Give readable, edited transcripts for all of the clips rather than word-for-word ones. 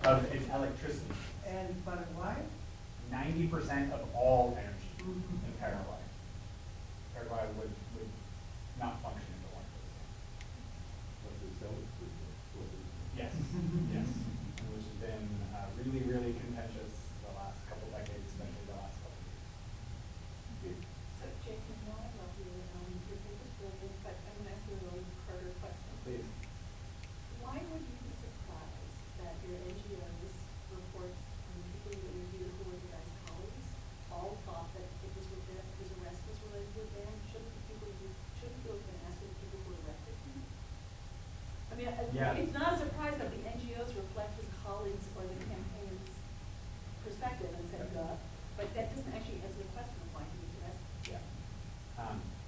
of its electricity. But why? 90% of all energy in Paraguay. Paraguay would not function if it weren't for this. Yes, yes. Which has been really, really contentious the last couple decades, especially the last couple of years. So, Jason, while I love you, your paper's brilliant, but I'm going to ask you a really harder question. Please. Why would you be surprised that your NGO's reports and people that reviewed who were your guys' colleagues all thought that if his arrest was related to a ban, shouldn't you have been asking the people who arrested him? I mean, it's not a surprise that the NGOs reflect his colleagues or the campaign's perspective and said, duh, but that doesn't actually answer the question of why he was arrested. Yeah.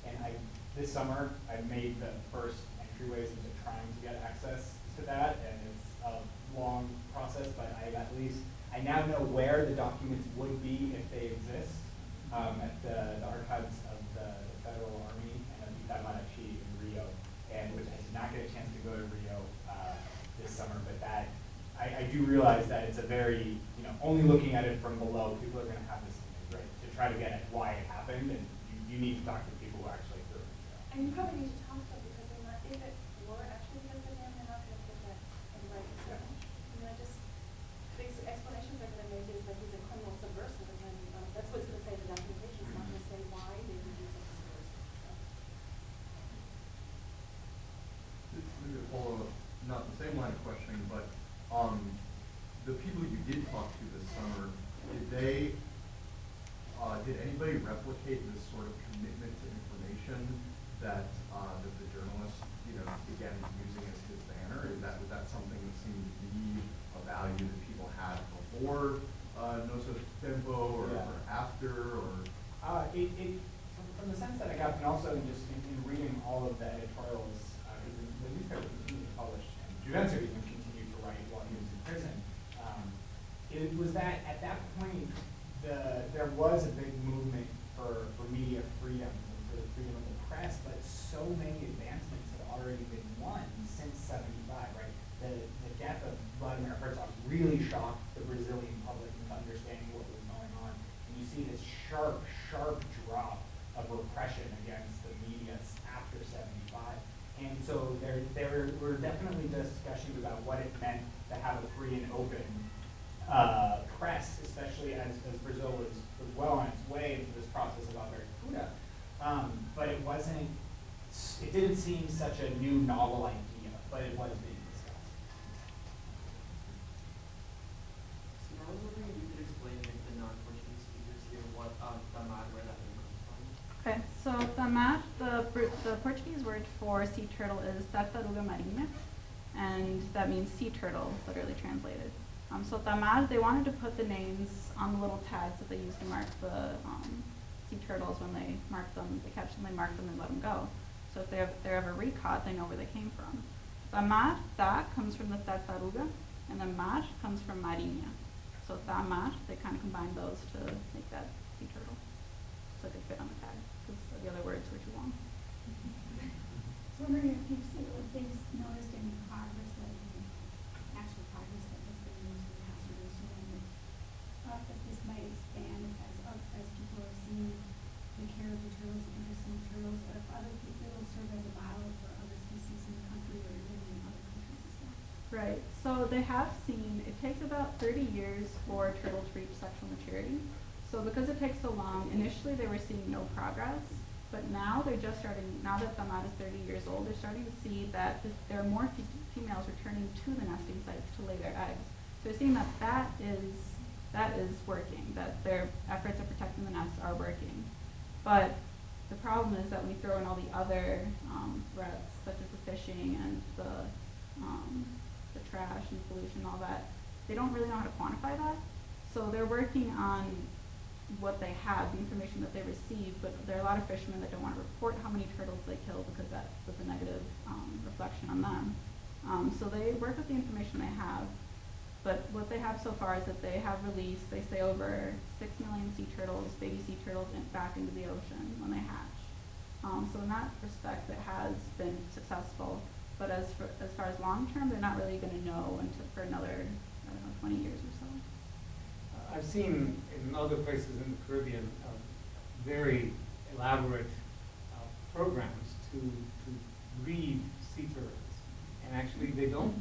And this summer, I made the first entryways into trying to get access to that, and it's a long process, but I now know where the documents would be if they exist at the archives of the Federal Army and of Dictatorship in Rio, and which I did not get a chance to go to Rio this summer, but that I do realize that it's a very, only looking at it from below, people are going to have this image, right, to try to get at why it happened, and you need to talk to people who are actually through it. And you probably need to talk to them because they're not, if it were actually because of him, they're not going to put that in writing so much. I mean, the explanations they're going to make is that he's a criminal subversive, and then that's what it's going to say in the documentation. It's not going to say why they would do something subversive. Maybe a follow-up, not the same line of questioning, but the people you did talk to this summer, did anybody replicate this sort of commitment to information that the journalist, began using as his banner? Was that something that seemed to be a value that people had before No Sos Tempo or after? From the sense that I got, and also just in reading all of the editorials, because the newspaper continued to publish, and Juvêncio even continued to write while he was in prison, it was that at that point, there was a big movement for media freedom and for the freedom of the press, but so many advancements had already been won since '75, right? The death of Vladimir Herzog really shocked the Brazilian public into understanding what was going on. And you see this sharp, sharp drop of repression against the media after '75. And so there were definitely discussions about what it meant to have a free and open press, especially as Brazil was well on its way into this process of abertura. But it didn't seem such a new, novel idea, but it was being discussed. So I was wondering if you could explain the non-Portuguese speakers here, what TAMAR, where that name comes from. Okay, so TAMAR, the Portuguese word for sea turtle is tartaruga marinha, and that means sea turtle, literally translated. So TAMAR, they wanted to put the names on the little tags that they use to mark the sea turtles when they mark them, they catch them, they mark them and let them go. So if they're ever recaught, they know where they came from. TAMAR, ta comes from the tartaruga, and then mar comes from marinha. So TAMAR, they kind of combined those to make that sea turtle. So they fit on the tag, because the other words were too long. So I'm wondering if you've seen, if they've noticed any progress, actual progress that has been used in conservation, and thought that this might expand as people are seeing the care of the turtles, the interest in the turtles, or if other people will serve as a model for other species in the country or even in other countries as well. Right, so they have seen, it takes about 30 years for turtles to reach sexual maturity. So because it takes so long, initially they were seeing no progress, but now they're just starting, now that TAMAR is 30 years old, they're starting to see that there are more females returning to the nesting sites to lay their eggs. So they're seeing that that is working, that their efforts of protecting the nests are working. But the problem is that when you throw in all the other threats, such as the fishing and the trash and pollution and all that, they don't really know how to quantify that. So they're working on what they have, the information that they receive, but there are a lot of fishermen that don't want to report how many turtles they kill because that puts a negative reflection on them. So they work with the information they have, but what they have so far is that they have released, they say, over 6 million sea turtles, baby sea turtles, back into the ocean when they hatch. So in that respect, it has been successful, but as far as long term, they're not really going to know for another 20 years or so. I've seen in other places in the Caribbean very elaborate programs to breed sea turtles. And actually they don't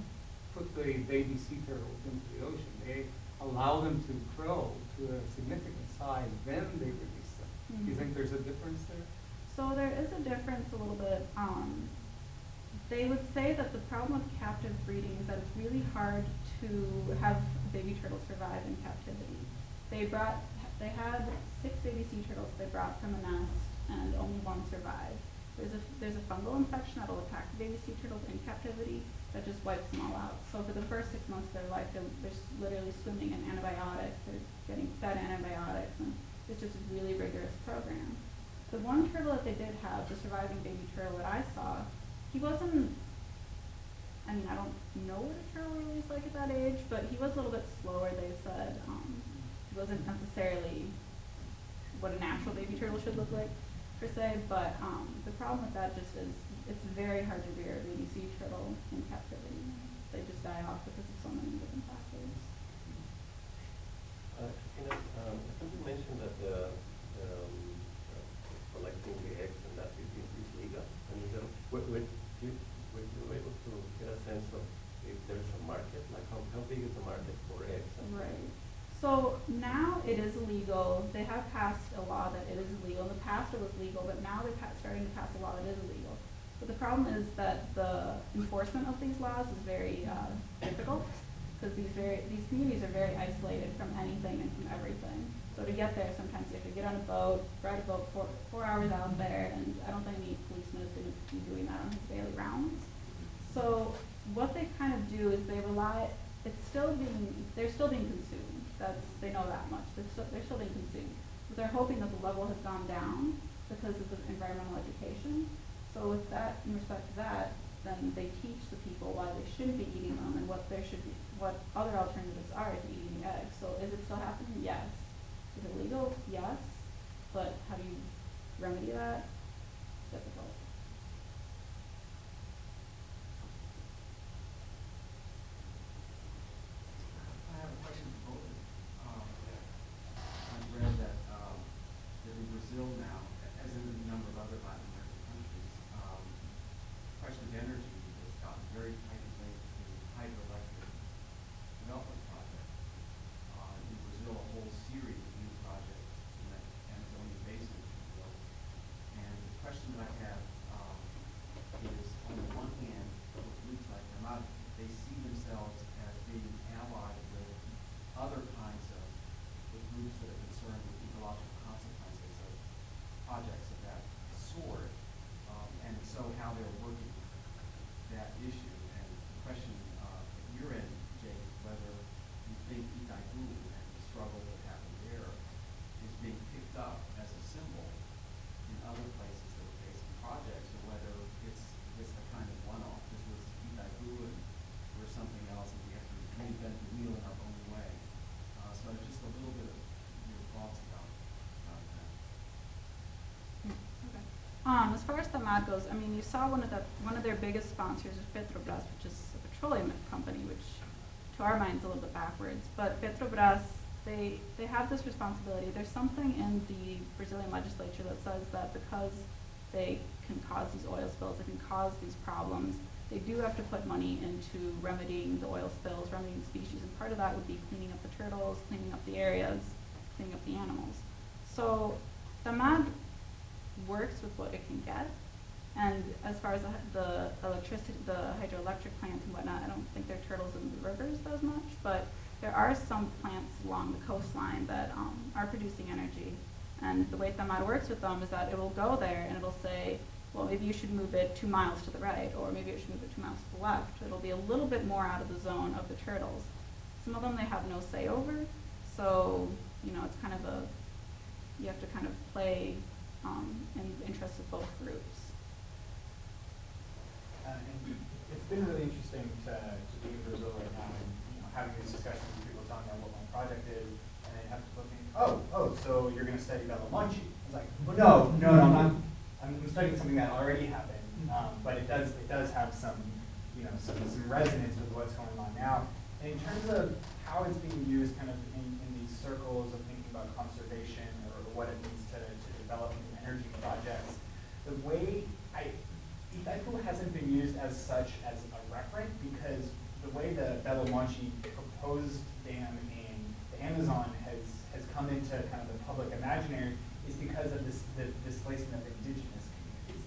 put the baby sea turtles into the ocean. They allow them to grow to a significant size, then they release them. Do you think there's a difference there? So there is a difference a little bit. They would say that the problem with captive breeding is that it's really hard to have a baby turtle survive in captivity. They had 6 baby sea turtles they brought from a nest, and only 1 survived. There's a fungal infection that will attack the baby sea turtles in captivity that just wipes them all out. So for the first 6 months of their life, they're literally swimming in antibiotics. They're getting fed antibiotics, and it's just a really rigorous program. The one turtle that they did have, the surviving baby turtle that I saw, he wasn't, I mean, I don't know what a turtle really is like at that age, but he was a little bit slower, they said. He wasn't necessarily what a natural baby turtle should look like, per se, but the problem with that just is it's very hard to rear a baby sea turtle in captivity. They just die off because of so many different factors. Christina, I think you mentioned that collecting the eggs and that is legal. And were you able to get a sense of if there's a market? Like how big is the market for eggs? Right. So now it is illegal. They have passed a law that it is illegal. In the past it was legal, but now they're starting to pass a law that is illegal. But the problem is that the enforcement of these laws is very difficult because these communities are very isolated from anything and from everything. So to get there, sometimes you have to get on a boat, ride a boat 4 hours out there, and I don't think any policeman is going to be doing that on his daily rounds. So what they kind of do is they rely. They're still being consumed. They know that much. They're still being consumed. But they're hoping that the level has gone down because of the environmental education. So with that, in respect to that, then they teach the people why they shouldn't be eating them and what other alternatives are to eating eggs. So is it still happening? Yes. Is it legal? Yes. But how do you remedy that? Difficult. I have a question for both of you. I've read that in Brazil now, as in a number of other Latin American countries, the question of energy has gotten very tightly linked to hydroelectric development projects. In Brazil, a whole series of new projects in the Amazonian basin is built. And the question that I have is, on the one hand, with groups like TAMAR, they see themselves as being allied with other kinds of groups that are concerned with ecological consequences of projects of that sort, and so how they're working that issue. And the question at your end, Jake, whether you think Itaipu and the struggle that happened there is being picked up as a symbol in other places that are facing projects, or whether it's a kind of one-off. This was Itaipu and we're something else, and we have to reinvent the wheel in our own way. So just a little bit of your thoughts about that. Okay. As far as TAMAR goes, I mean, you saw one of their biggest sponsors is Petrobras, which is a petroleum company, which to our minds is a little bit backwards. But Petrobras, they have this responsibility. There's something in the Brazilian legislature that says that because they can cause these oil spills, they can cause these problems, they do have to put money into remedying the oil spills, remedying species, and part of that would be cleaning up the turtles, cleaning up the areas, cleaning up the animals. So TAMAR works with what it can get, and as far as the electricity, the hydroelectric plants and whatnot, I don't think there are turtles in the rivers as much, but there are some plants along the coastline that are producing energy. And the way TAMAR works with them is that it will go there and it'll say, well, maybe you should move it 2 miles to the right, or maybe you should move it 2 miles to the left. It'll be a little bit more out of the zone of the turtles. Some of them they have no say over, so, you know, it's kind of you have to kind of play in the interests of both groups. And it's been really interesting to be in Brazil right now and, you know, having these discussions with people telling me what my project is, and then have to look in, so you're going to study Belamonte. I was like, well, no, I'm not. I'm studying something that already happened, but it does have some, you know, some resonance with what's going on now. And in terms of how it's being used kind of in these circles of thinking about conservation or what it means to develop new energy projects, the way Itaipu hasn't been used as such as a referent because the way the Belo Monte proposed dam in the Amazon has come into kind of the public imaginary is because of the displacement of indigenous communities,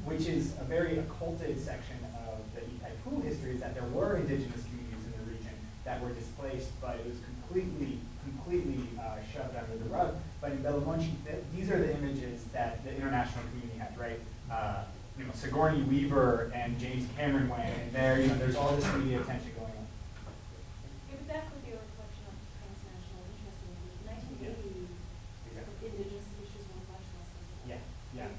which is a very occulted section of the Itaipu history, is that there were indigenous communities in the region that were displaced, but it was completely shoved under the rug. But in Belo Monte, these are the images that the international community has, right? Sigourney Weaver and James Cameron went, and there's all this media attention going on. Yeah, but that could be a reflection of transnational interest in the 1980s. Exactly. Indigenous issues were much less visible. Yeah.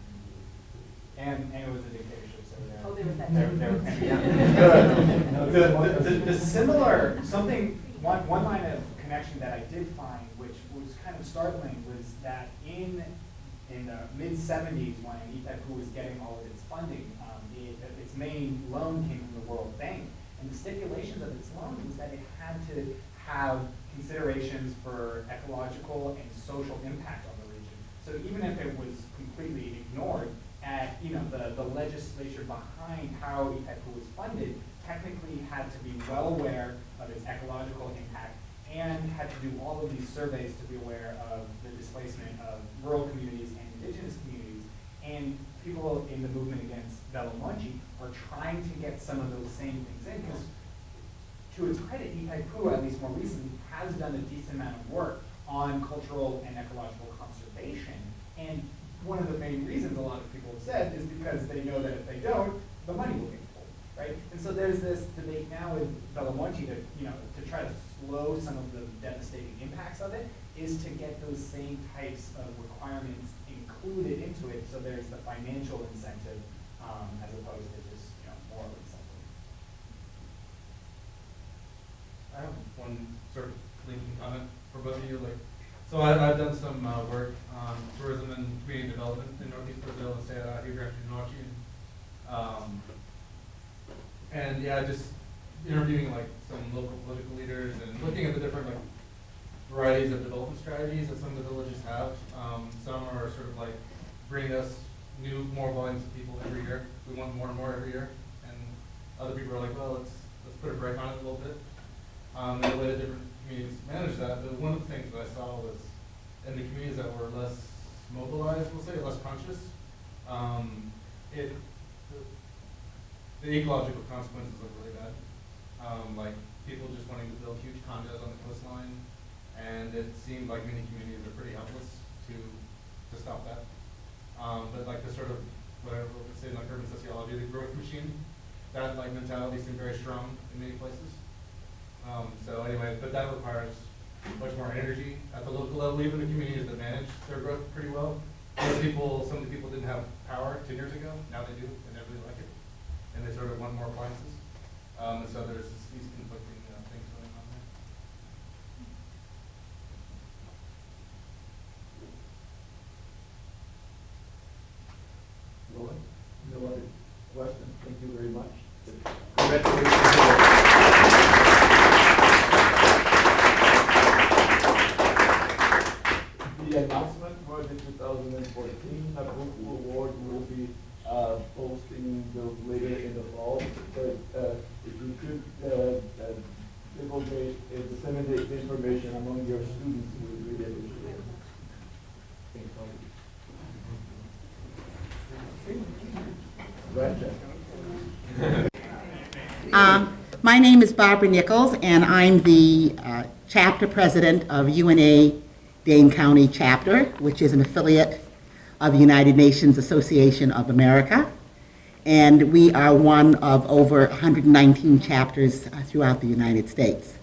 And it was a dictatorship, so Oh, there was that. the similar one line of connection that I did find, which was kind of startling, was that in the mid-70s, when Itaipu was getting all of its funding, its main loan came from the World Bank, and the stipulations of its loan was that it had to have considerations for ecological and social impact on the region. So even if it was completely ignored, the legislature behind how Itaipu was funded technically had to be well aware of its ecological impact and had to do all of these surveys to be aware of the displacement of rural communities and indigenous communities. And people in the movement against Belo Monte are trying to get some of those same things in, because to its credit, Itaipu, at least more recently, has done a decent amount of work on cultural and ecological conservation. And one of the main reasons a lot of people have said is because they know that if they don't, the money will get pulled, right? And so there's this debate now with Belo Monte to try to slow some of the devastating impacts of it, is to get those same types of requirements included into it, so there's the financial incentive as opposed to just moral incentive. I have one sort of linking comment for both of you. So I've done some work on tourism and community development in Northeast Brazil and Ceará, Rio Grande do Norte. And yeah, just interviewing some local political leaders and looking at the different varieties of development strategies that some of the villages have. Some are sort of bringing us more volumes of people every year. We want more and more every year. And other people are like, well, let's put a brake on it a little bit. And the way that different communities manage that. But one of the things that I saw was in the communities that were less mobilized, we'll say, less conscious, the ecological consequences look really bad. People just wanting to build huge condos on the coastline, and it seemed like many communities are pretty helpless to stop that. But the sort of, whatever we say in urban sociology, the growth machine, that mentality seemed very strong in many places. So anyway, but that requires much more energy at the local level. Even the communities that manage their growth pretty well, some of the people didn't have power 10 years ago. Now they do, and they really like it, and they sort of want more appliances. And so there's these conflicting things going on there. No other questions? Thank you very much. The announcement for the 2014 Nabuco Award will be posting those later in the fall. But if you could disseminate the information among your students, we would really appreciate it. Thank you. My name is Barbara Nichols, and I'm the chapter president of UNA Dane County Chapter, which is an affiliate of the United Nations Association of America. And we are one of over 119 chapters throughout the United States.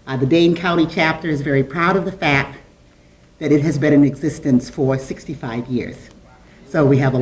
The Dane County Chapter is very proud of the fact that it has been in existence for 65 years. So we have a